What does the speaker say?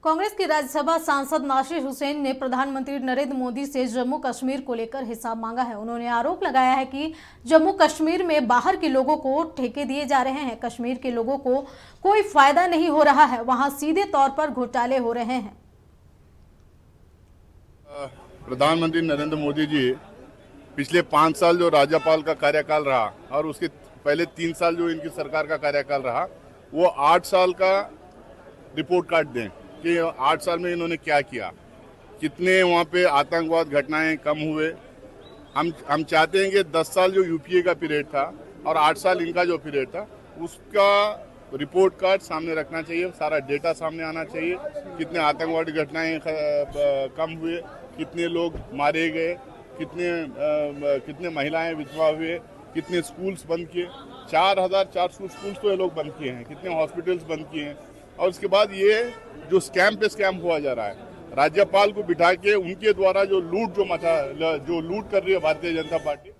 कांग्रेस के राज्यसभा सांसद नासिर हुसैन ने प्रधानमंत्री नरेंद्र मोदी से जम्मू कश्मीर को लेकर हिसाब मांगा है। उन्होंने आरोप लगाया है कि जम्मू कश्मीर में बाहर के लोगों को ठेके दिए जा रहे हैं। कश्मीर के लोगों को कोई फायदा नहीं हो रहा है, वहां सीधे तौर पर घोटाले हो रहे हैं। प्रधानमंत्री नरेंद्र मोदी जी पिछले 5 साल जो राज्यपाल का कार्यकाल रहा और उसके पहले 3 साल जो इनकी सरकार का कार्यकाल रहा, वो 8 साल का रिपोर्ट कार्ड दें कि 8 साल में इन्होंने क्या किया, कितने वहाँ पे आतंकवाद घटनाएं कम हुए। हम चाहते हैं कि 10 साल जो यूपीए का पीरियड था और 8 साल इनका जो पीरियड था, उसका रिपोर्ट कार्ड सामने रखना चाहिए, सारा डेटा सामने आना चाहिए। कितने आतंकवादी घटनाएं कम हुए, कितने लोग मारे गए, कितने महिलाएं विधवा हुए, कितने स्कूल्स बंद किए। 4400 स्कूल्स तो ये लोग बंद किए हैं, कितने हॉस्पिटल्स बंद किए हैं। और उसके बाद ये जो स्कैम पे स्कैम हुआ जा रहा है, राज्यपाल को बिठा के उनके द्वारा जो लूट कर रही है भारतीय जनता पार्टी।